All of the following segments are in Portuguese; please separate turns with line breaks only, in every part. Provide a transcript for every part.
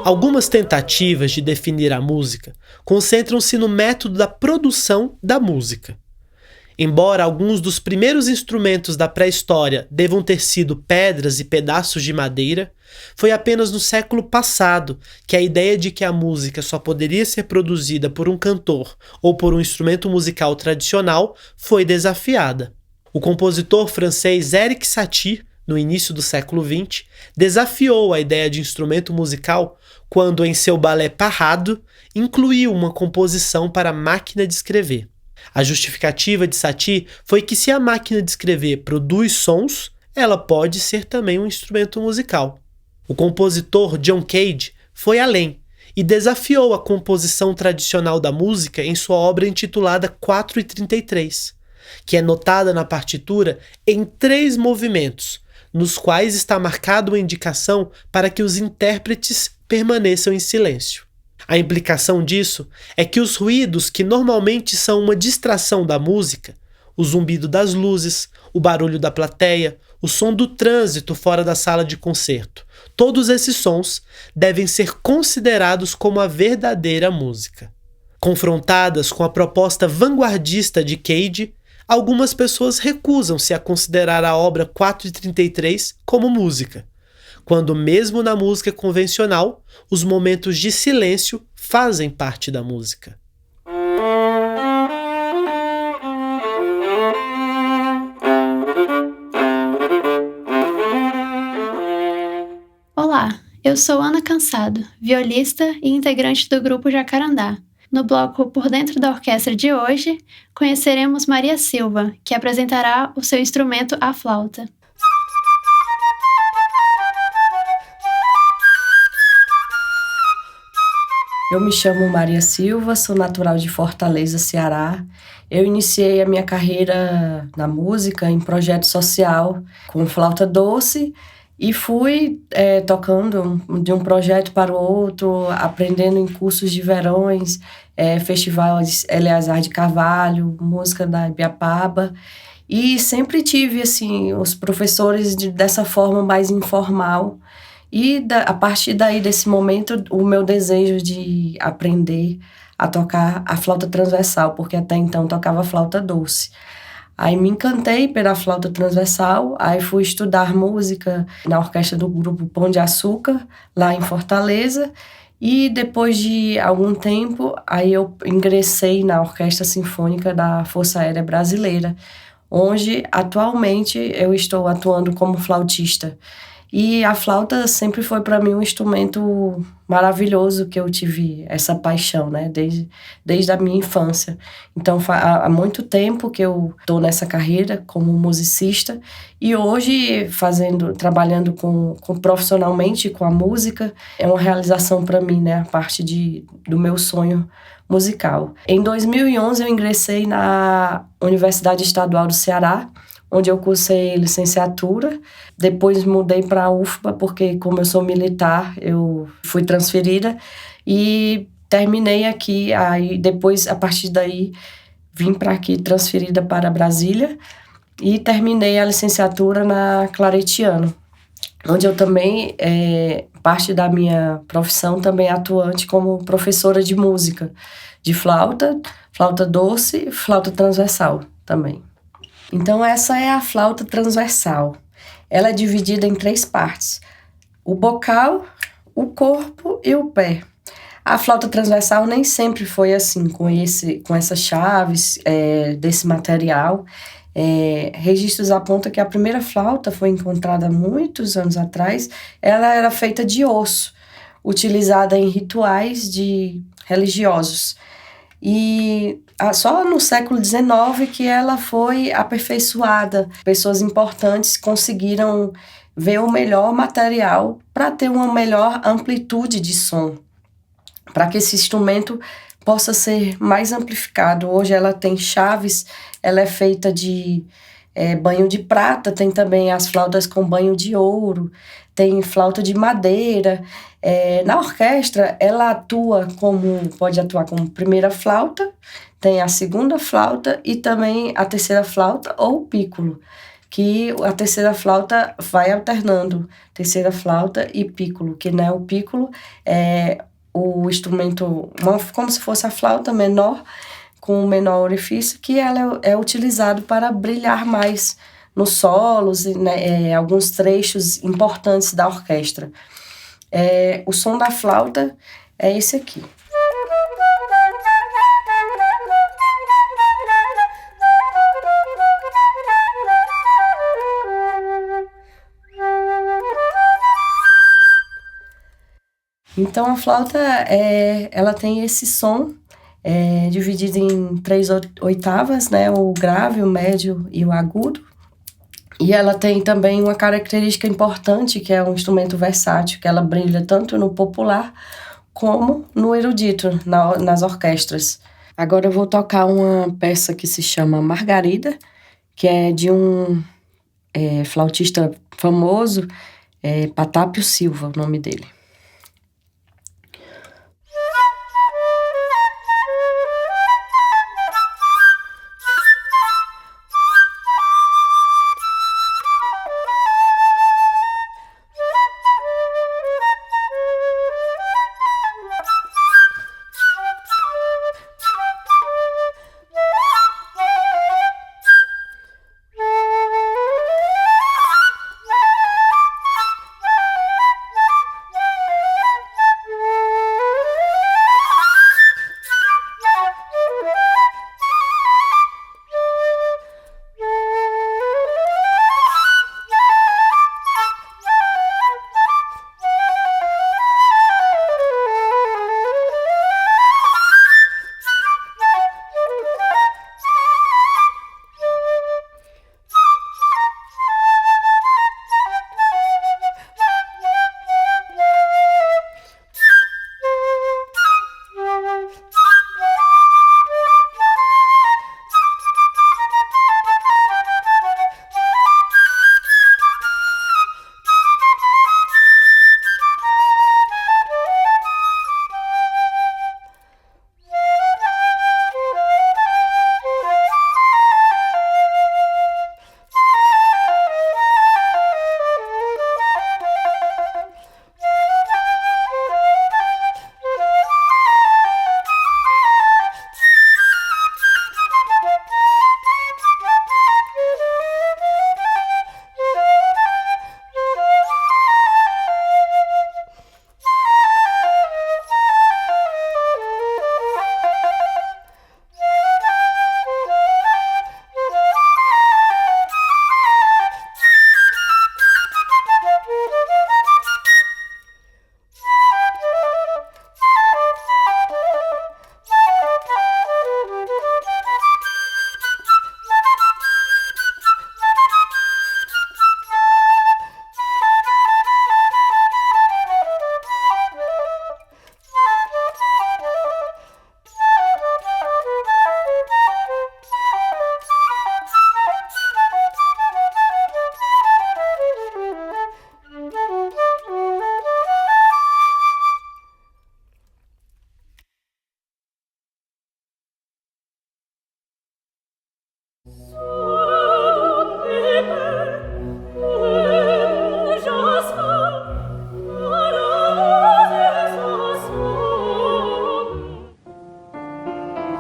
Algumas tentativas de definir a música concentram-se no método da produção da música. Embora alguns dos primeiros instrumentos da pré-história devam ter sido pedras e pedaços de madeira, foi apenas no século passado que a ideia de que a música só poderia ser produzida por um cantor ou por um instrumento musical tradicional foi desafiada. O compositor francês Erik Satie, no início do século XX, desafiou a ideia de instrumento musical quando, em seu ballet Parado, incluiu uma composição para a máquina de escrever. A justificativa de Satie foi que se a máquina de escrever produz sons, ela pode ser também um instrumento musical. O compositor John Cage foi além e desafiou a composição tradicional da música em sua obra intitulada 4/33, que é notada na partitura em 3 movimentos, nos quais está marcada uma indicação para que os intérpretes permaneçam em silêncio. A implicação disso é que os ruídos que normalmente são uma distração da música, o zumbido das luzes, o barulho da plateia, o som do trânsito fora da sala de concerto, todos esses sons devem ser considerados como a verdadeira música. Confrontadas com a proposta vanguardista de Cage, algumas pessoas recusam-se a considerar a obra 4/33 como música, quando mesmo na música convencional, os momentos de silêncio fazem parte da música.
Olá, eu sou Ana Cansado, violista e integrante do grupo Jacarandá. No bloco Por Dentro da Orquestra de hoje, conheceremos Maria Silva, que apresentará o seu instrumento, a flauta.
Eu me chamo Maria Silva, sou natural de Fortaleza, Ceará. Eu iniciei a minha carreira na música em projeto social com flauta doce e fui tocando de um projeto para o outro, aprendendo em cursos de verões, festival Eleazar de Carvalho, música da Ibiapaba. E sempre tive assim, os professores dessa forma mais informal. E a partir daí, desse momento, o meu desejo de aprender a tocar a flauta transversal, porque até então tocava flauta doce. Aí me encantei pela flauta transversal, aí fui estudar música na orquestra do grupo Pão de Açúcar, lá em Fortaleza, e depois de algum tempo, aí eu ingressei na Orquestra Sinfônica da Força Aérea Brasileira, onde atualmente eu estou atuando como flautista. E a flauta sempre foi para mim um instrumento maravilhoso, que eu tive essa paixão, né? Desde a minha infância. Então, há muito tempo que eu estou nessa carreira como musicista e hoje trabalhando profissionalmente com a música, é uma realização para mim, né? A parte do meu sonho musical. Em 2011, eu ingressei na Universidade Estadual do Ceará, onde eu cursei licenciatura. Depois mudei para a UFBA, porque como eu sou militar, eu fui transferida e terminei aqui. Aí depois, a partir daí, vim para aqui transferida para Brasília e terminei a licenciatura na Claretiano, onde eu também, parte da minha profissão, também atuante como professora de música, de flauta doce e flauta transversal também. Então, essa é a flauta transversal. Ela é dividida em 3 partes: o bocal, o corpo e o pé. A flauta transversal nem sempre foi assim, com essas chaves desse material. Registros apontam que a primeira flauta foi encontrada há muitos anos atrás. Ela era feita de osso, utilizada em rituais religiosos. E só no século XIX que ela foi aperfeiçoada. Pessoas importantes conseguiram ver o melhor material para ter uma melhor amplitude de som, para que esse instrumento possa ser mais amplificado. Hoje ela tem chaves, ela é feita de banho de prata, tem também as flautas com banho de ouro, tem flauta de madeira. Na orquestra, ela pode atuar como primeira flauta, tem a segunda flauta e também a terceira flauta ou pícolo. que a terceira flauta vai alternando terceira flauta e pícolo, que né, o pícolo é o instrumento, como se fosse a flauta menor, com o menor orifício, que ela é utilizado para brilhar mais nos solos e né, alguns trechos importantes da orquestra. O som da flauta é esse aqui. Então a flauta ela tem esse som dividido em 3 oitavas, né? O grave, o médio e o agudo. E ela tem também uma característica importante, que é um instrumento versátil, que ela brilha tanto no popular como no erudito, nas orquestras. Agora eu vou tocar uma peça que se chama Margarida, que é de um flautista famoso, Patápio Silva, o nome dele.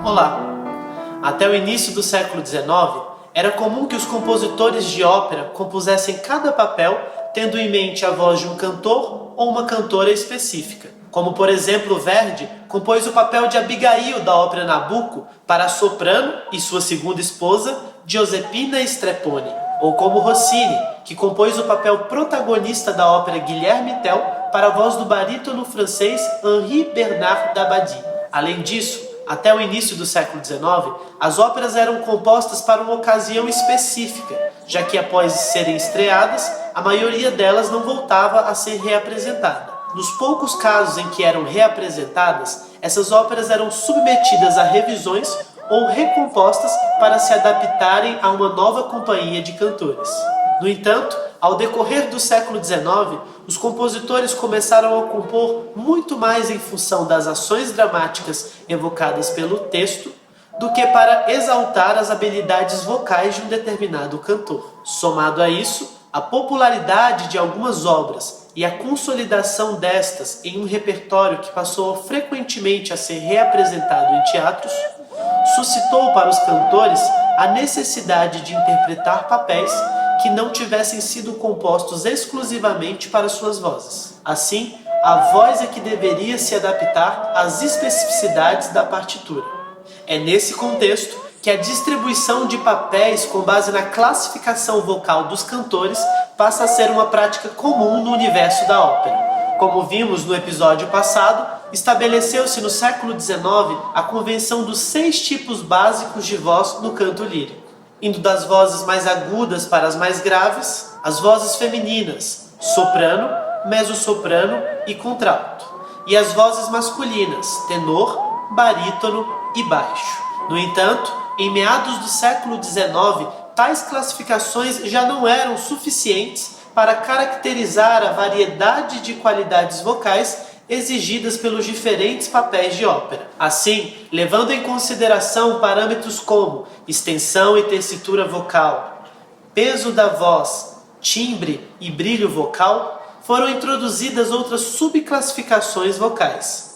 Olá! Até o início do século XIX, era comum que os compositores de ópera compusessem cada papel tendo em mente a voz de um cantor ou uma cantora específica. Como, por exemplo, Verdi compôs o papel de Abigail da ópera Nabucco para a soprano e sua segunda esposa, Giuseppina Strepponi. Ou como Rossini, que compôs o papel protagonista da ópera Guilherme Tell para a voz do barítono francês Henri Bernard d'Abbadie. Além disso, até o início do século XIX, as óperas eram compostas para uma ocasião específica, já que após serem estreadas, a maioria delas não voltava a ser reapresentada. Nos poucos casos em que eram reapresentadas, essas óperas eram submetidas a revisões ou recompostas para se adaptarem a uma nova companhia de cantores. No entanto, ao decorrer do século XIX, os compositores começaram a compor muito mais em função das ações dramáticas evocadas pelo texto do que para exaltar as habilidades vocais de um determinado cantor. Somado a isso, a popularidade de algumas obras e a consolidação destas em um repertório que passou frequentemente a ser reapresentado em teatros, suscitou para os cantores a necessidade de interpretar papéis que não tivessem sido compostos exclusivamente para suas vozes. Assim, a voz é que deveria se adaptar às especificidades da partitura. É nesse contexto que a distribuição de papéis com base na classificação vocal dos cantores passa a ser uma prática comum no universo da ópera. Como vimos no episódio passado, estabeleceu-se no século XIX a convenção dos 6 tipos básicos de voz no canto lírico, indo das vozes mais agudas para as mais graves, as vozes femininas, soprano, mezzo-soprano e contralto, e as vozes masculinas, tenor, barítono e baixo. No entanto, em meados do século XIX, tais classificações já não eram suficientes para caracterizar a variedade de qualidades vocais exigidas pelos diferentes papéis de ópera. Assim, levando em consideração parâmetros como extensão e tessitura vocal, peso da voz, timbre e brilho vocal, foram introduzidas outras subclassificações vocais.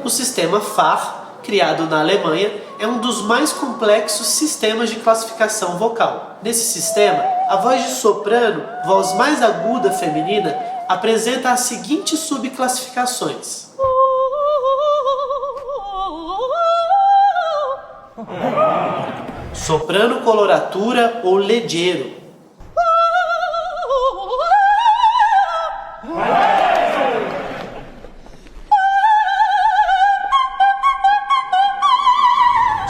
O sistema FAR, criado na Alemanha, é um dos mais complexos sistemas de classificação vocal. Nesse sistema, a voz de soprano, voz mais aguda feminina, apresenta as seguintes subclassificações. Soprano coloratura ou leggero.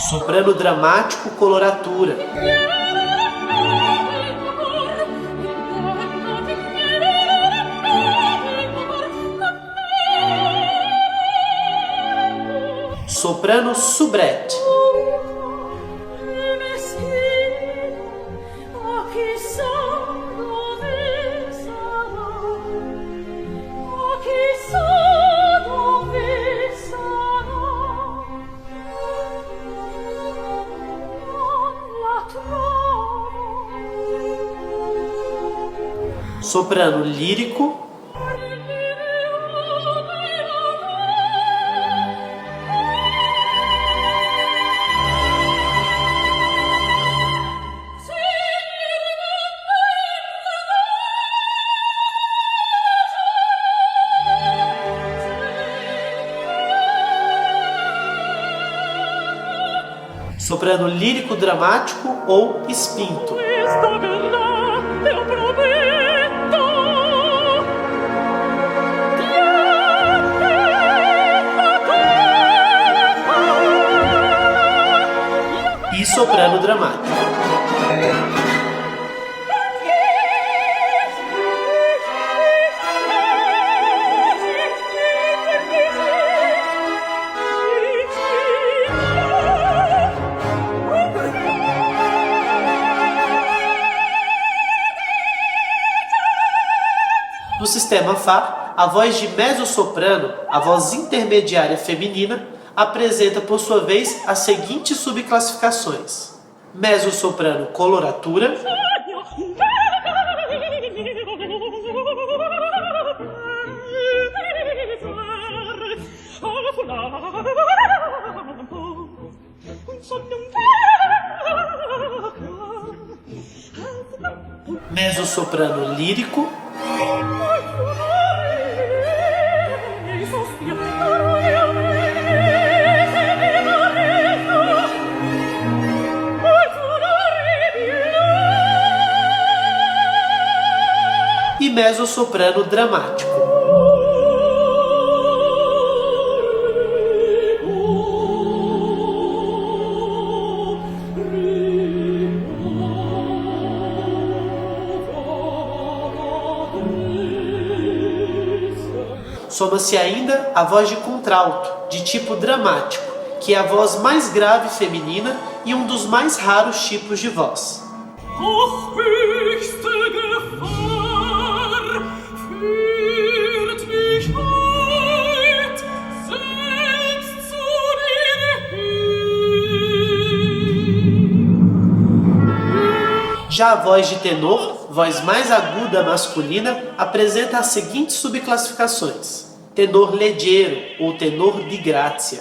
Soprano dramático coloratura. Soprano soubrette. Soprano lírico. Soprano lírico dramático ou spinto. E soprano dramático. No sistema Fá, a voz de mezzo-soprano, a voz intermediária feminina, apresenta por sua vez as seguintes subclassificações: mezzo-soprano coloratura, mezzo-soprano lírico, e mezzo-soprano dramático. Soma-se ainda a voz de contralto, de tipo dramático, que é a voz mais grave feminina e um dos mais raros tipos de voz. Já a voz de tenor, voz mais aguda masculina, apresenta as seguintes subclassificações: tenor leggero ou tenor di grazia.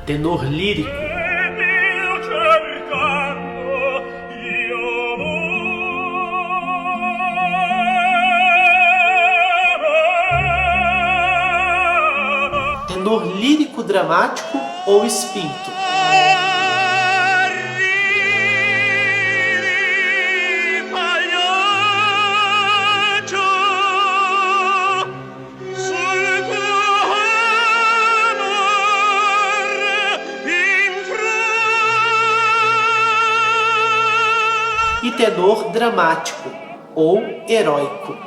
Tenor lírico. Tenor lírico dramático ou spinto. E tenor dramático ou heróico.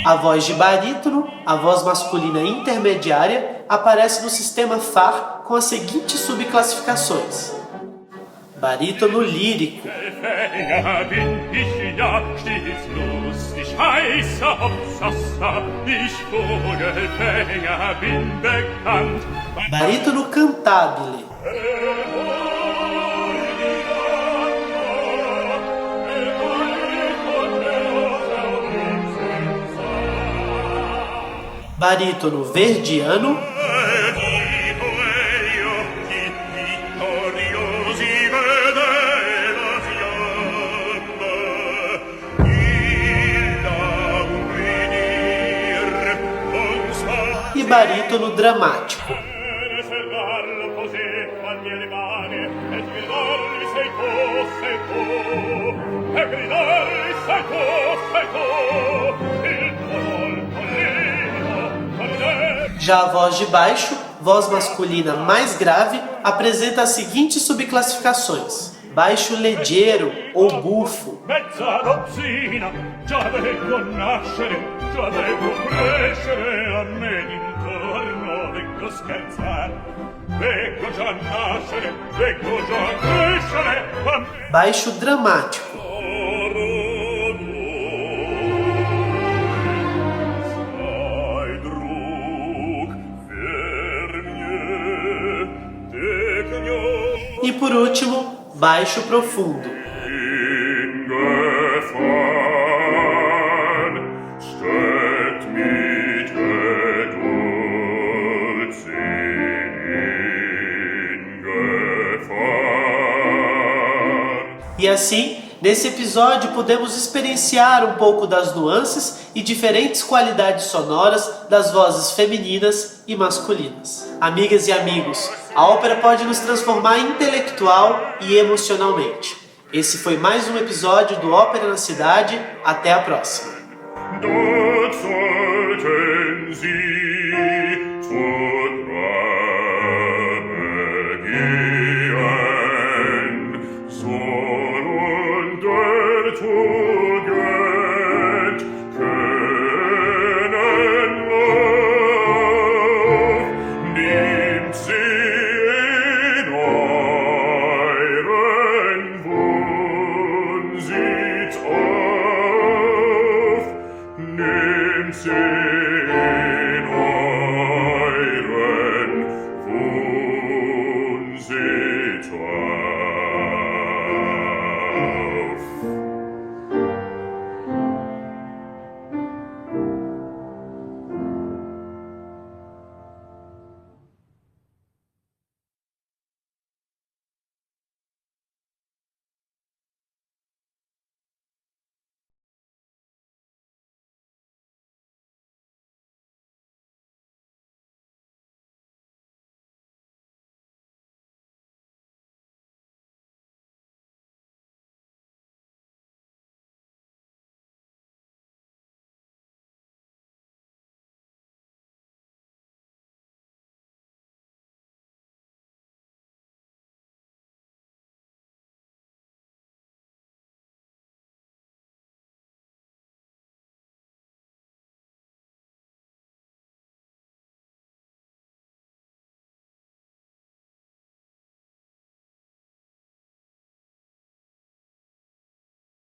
A voz de barítono, a voz masculina intermediária, aparece no sistema FAR com as seguintes subclassificações: barítono lírico, barítono cantabile, barítono verdiano, e barítono dramático. Já a voz de baixo, voz masculina mais grave, apresenta as seguintes subclassificações: baixo leggero ou bufo, baixo dramático, e por último, baixo profundo. E assim, nesse episódio podemos experienciar um pouco das nuances e diferentes qualidades sonoras das vozes femininas e masculinas. Amigas e amigos, a ópera pode nos transformar intelectual e emocionalmente. Esse foi mais um episódio do Ópera na Cidade. Até a próxima!
Say